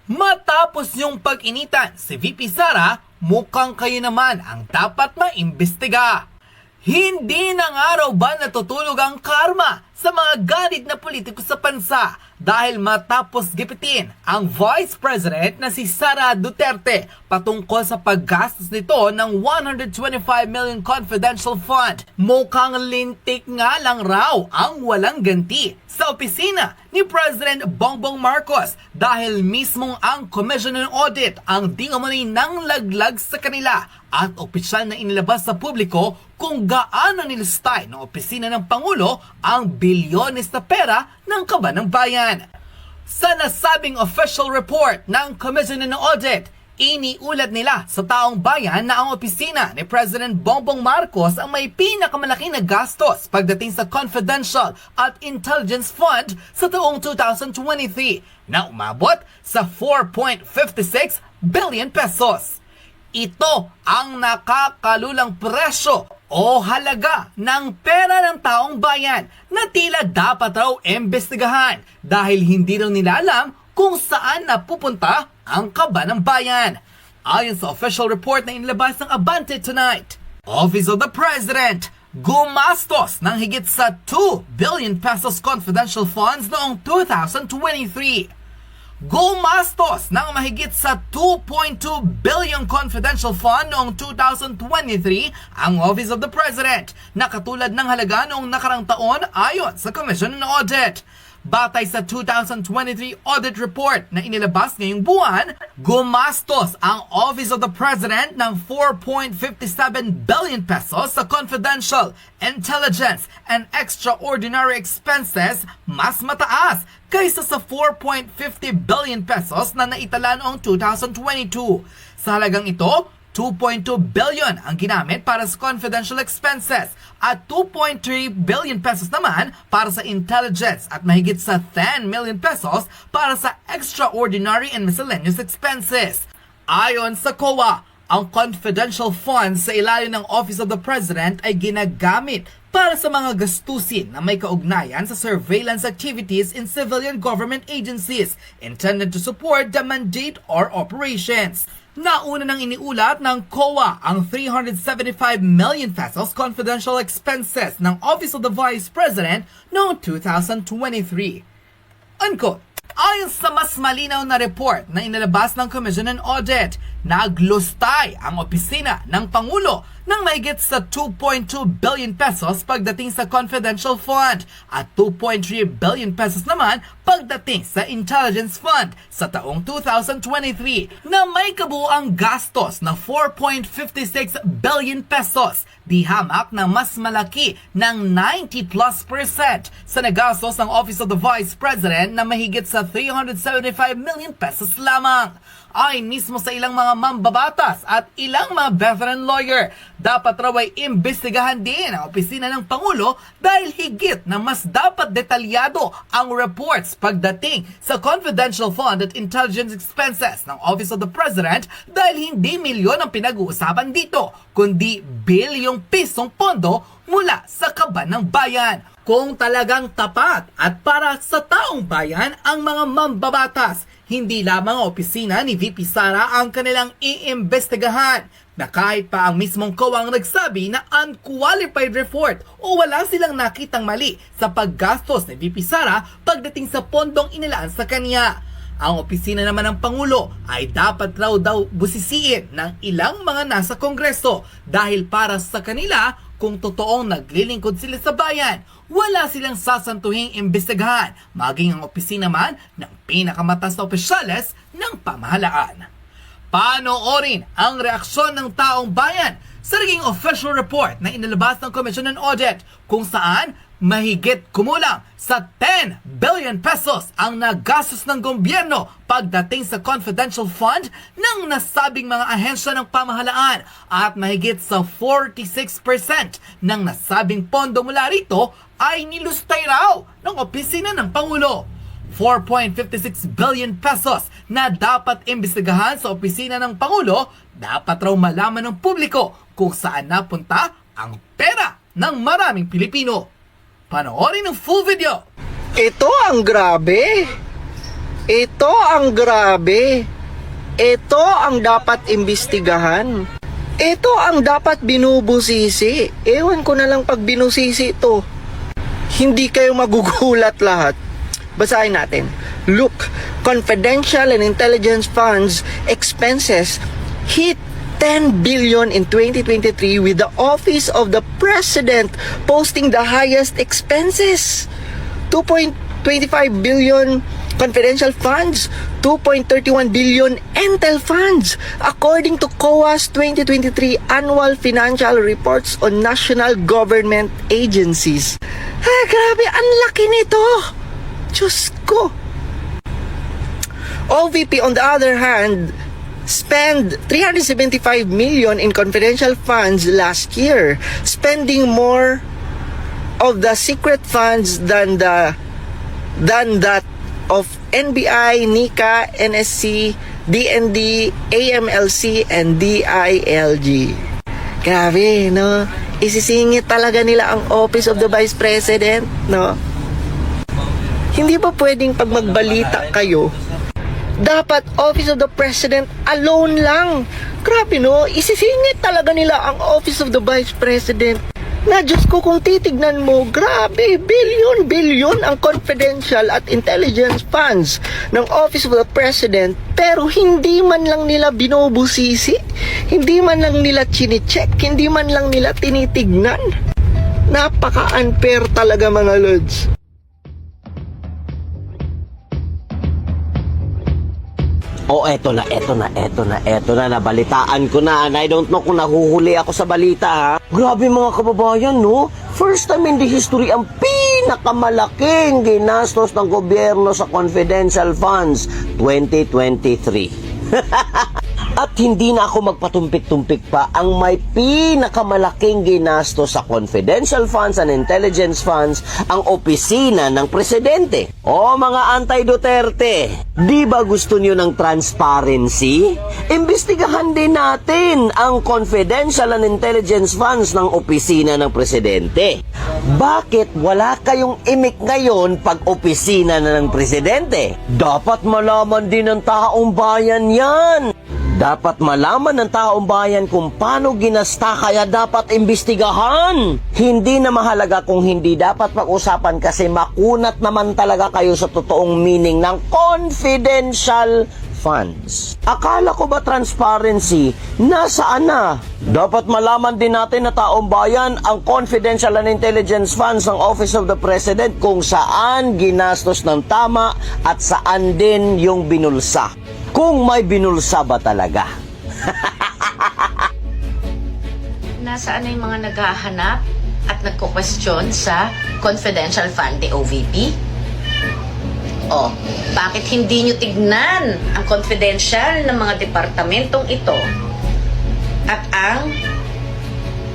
Matapos yung pag-initan si VP Sara, mukhang kayo naman ang dapat maimbestiga. Hindi na nga raw ba natutulog ang karma sa mga ganit na politiko sa bansa dahil matapos gipitin ang Vice President na si Sara Duterte patungkol sa paggastos nito ng 125 million confidential fund. Mukhang lintik nga lang raw ang walang ganti sa opisina ni President Bongbong Marcos dahil mismong ang Commission on Audit ang di umano'y nang laglag sa kanila at opisyal na inilabas sa publiko kung gaano nilistay ng opisina ng Pangulo ang bilyones na pera ng kaban ng bayan. Sa nasabing official report ng Commission on Audit, iniulat nila sa taong bayan na ang opisina ni President Bongbong Marcos ang may pinakamalaki na gastos pagdating sa confidential at intelligence fund sa taong 2023 na umabot sa 4.56 billion pesos. Ito ang nakakalulang presyo o halaga ng pera ng taong bayan na tila dapat raw imbestigahan dahil hindi raw nila alam kung saan napupunta ang kaban ng bayan. Ayon sa official report na inilabas ng Abante tonight, Office of the President gumastos ng higit sa 2 billion pesos confidential funds noong 2023. Gumastos ng mahigit sa 2.2 billion confidential fund noong 2023 ang Office of the President na katulad ng halaga noong nakarang taon ayon sa Commission on Audit. Batay sa 2023 audit report na inilabas ngayong buwan, gumastos ang Office of the President ng 4.57 billion pesos sa confidential, intelligence, and extraordinary expenses, mas mataas kaysa sa 4.50 billion pesos na naitala noong 2022. Sa halagang ito, 2.2 billion ang ginamit para sa confidential expenses at 2.3 billion pesos naman para sa intelligence at mahigit sa 10 million pesos para sa extraordinary and miscellaneous expenses. Ayon sa COA, ang confidential funds sa ilalim ng Office of the President ay ginagamit para sa mga gastusin na may kaugnayan sa surveillance activities in civilian government agencies intended to support the mandate or operations. Nauna nang iniulat ng COA ang 375 million pesos confidential expenses ng Office of the Vice President noong 2023. Unquote. Ayon sa mas malinaw na report na inilabas ng Commission on Audit, naglustay ang opisina ng Pangulo ng mahigit sa 2.2 billion pesos pagdating sa confidential fund at 2.3 billion pesos naman pagdating sa intelligence fund sa taong 2023 na may kabuuang gastos na 4.56 billion pesos, di hamak na mas malaki ng 90+% sa nagastos ng Office of the Vice President na mahigit sa 375 million pesos lamang. Ay mismo sa ilang mga mambabatas at ilang mga veteran lawyer, dapat raw ay imbestigahan din ang opisina ng Pangulo dahil higit na mas dapat detalyado ang reports pagdating sa confidential fund at intelligence expenses ng Office of the President dahil hindi milyon ang pinag-uusapan dito, kundi bilyong pisong pondo mula sa kaban ng bayan. Kung talagang tapat at para sa taong bayan ang mga mambabatas, hindi lamang ang opisina ni VP Sara ang kanilang iimbestigahan na kahit pa ang mismong COA ang nagsabi na unqualified report o wala silang nakitang mali sa paggastos ni VP Sara pagdating sa pondong inilaan sa kanya. Ang opisina naman ng Pangulo ay dapat raw daw busisiin ng ilang mga nasa Kongreso dahil para sa kanila, kung totoong naglilingkod sila sa bayan, wala silang sasantuhing imbestigahan, maging ang opisina man ng pinakamatas na opisyales ng pamahalaan. Panoorin ang reaksyon ng taong bayan sa naging official report na inilabas ng Commission on Audit kung saan mahigit kumulang sa 10 billion pesos ang nagastos ng gobyerno pagdating sa confidential fund ng nasabing mga ahensya ng pamahalaan at mahigit sa 46% ng nasabing pondo mula rito ay nilustay raw ng opisina ng Pangulo. 4.56 billion pesos na dapat imbestigahan sa opisina ng Pangulo, dapat raw malaman ng publiko kung saan napunta ang pera ng maraming Pilipino. Panoorin ang full video. Ito ang grabe. Ito ang grabe. Ito ang dapat imbestigahan. Ito ang dapat binubusisi. Ewan ko na lang pag binusisi ito. Hindi kayo magugulat lahat. Basahin natin. Look, confidential and intelligence funds expenses hit 10 billion in 2023 with the Office of the President posting the highest expenses. 2.25 billion confidential funds, 2.31 billion Intel funds, according to COA's 2023 annual financial reports on national government agencies. Grabe, ang laki nito! Diyos ko! OVP, on the other hand, spent 375 million in confidential funds last year, spending more of the secret funds than that of NBI, NICA, NSC, DND, AMLC, and DILG. Grabe, no? Isisingit talaga nila ang Office of the Vice President, no? Hindi ba pwedeng pag magbalita kayo, dapat Office of the President alone lang? Grabe, no? Isisingit talaga nila ang Office of the Vice President. Na Diyos ko, kung titignan mo, grabe, billion ang confidential at intelligence funds ng Office of the President, pero hindi man lang nila binubusisi, hindi man lang nila chine-check, hindi man lang nila tinitignan. Napaka-unfair talaga, mga lods. Oh, eto na, nabalitaan ko na, and I don't know kung nahuhuli ako sa balita, ha? Grabe mga kababayan, no? First time in the history, ang pinakamalaking ginastos ng gobyerno sa confidential funds, 2023. At hindi na ako magpatumpik-tumpik pa, ang may pinakamalaking ginastos sa confidential funds and intelligence funds ang opisina ng presidente. O mga anti-Duterte, di ba gusto niyo ng transparency? Imbestigahan din natin ang confidential and intelligence funds ng opisina ng presidente. Bakit wala kayong imik ngayon pag opisina na ng presidente? Dapat malaman din ng taong bayan yan. Dapat malaman ng taong bayan kung paano ginasta, kaya dapat imbestigahan. Hindi na mahalaga kung hindi dapat pag-usapan kasi makunat naman talaga kayo sa totoong meaning ng confidential funds. Akala ko ba transparency? Nasaan na? Dapat malaman din natin na taong bayan ang confidential and intelligence funds ng Office of the President kung saan ginastos ng tama at saan din yung binulsa. Kung may binulsa ba talaga. Nasaan na yung mga naghahanap at nagko-question sa confidential fund ni OVP? O, bakit hindi nyo tignan ang confidential ng mga departamentong ito at ang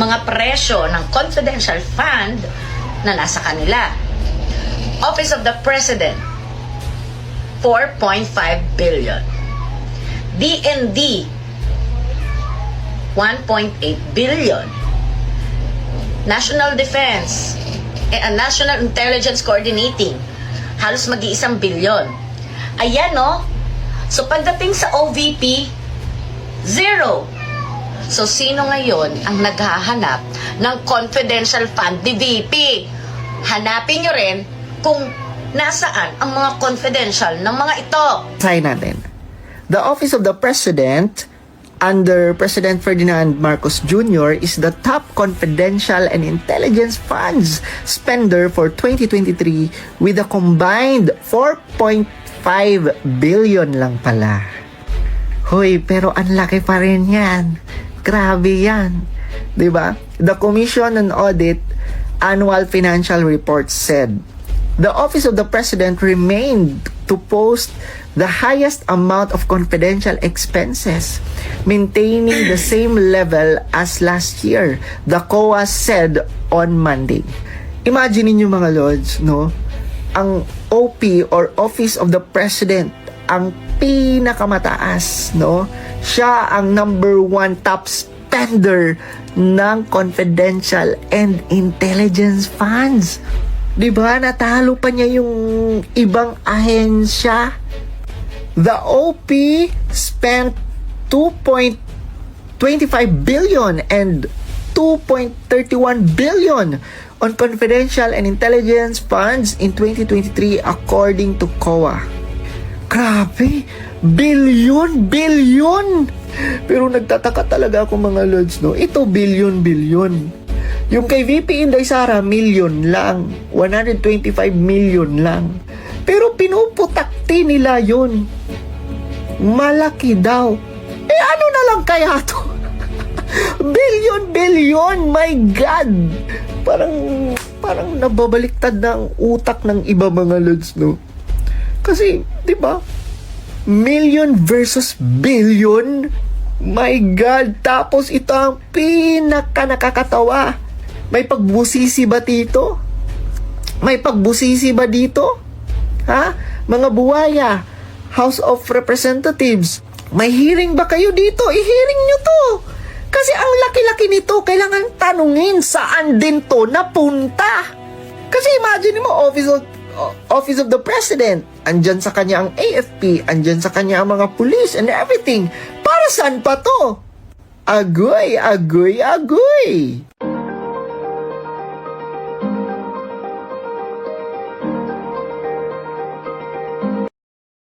mga presyo ng confidential fund na nasa kanila? Office of the President, 4.5 billion. DND, 1.8 billion. National Defense and National Intelligence Coordinating, halos mag-1 bilyon. Ayan, no? So, pagdating sa OVP, 0. So, sino ngayon ang naghahanap ng confidential fund ni VP? Hanapin nyo rin kung nasaan ang mga confidential ng mga ito. Try natin. The Office of the President under President Ferdinand Marcos Jr. is the top confidential and intelligence funds spender for 2023 with a combined 4.5 billion lang pala. Hoy, pero ang laki pa rin yan. Grabe yan. Diba? The Commission on Audit Annual Financial Report said, the Office of the President remained to post the highest amount of confidential expenses, maintaining the same level as last year, the COA said on Monday. Imagine niyo mga lords, no? Ang OP or Office of the President, ang pinakamataas, no? Siya ang number 1 top spender ng confidential and intelligence funds. Diba? Natalo pa niya yung ibang ahensya. The OP spent 2.25 billion and 2.31 billion on confidential and intelligence funds in 2023 according to COA. Grabe! Bilyon! Pero nagtataka talaga ako mga lods, no? Ito, bilyon. Yung kay VP Inday Sara, million lang. 125 million lang. Pero pinuputakti nila yun. Malaki daw. Ano na lang kaya to? Bilyon! My God! Parang nababaliktad na ang utak ng iba mga lods, no? Kasi, di ba? Million versus billion? My God! Tapos ito ang nakakatawa. May pagbusisi ba dito? Ha? Mga buwaya, House of Representatives, may hearing ba kayo dito? I-hearing nyo to. Kasi ang laki-laki nito, kailangan tanungin saan din to napunta. Kasi imagine mo, Office of the President, andyan sa kanya ang AFP, andyan sa kanya ang mga police and everything. Para saan pa to? Agoy!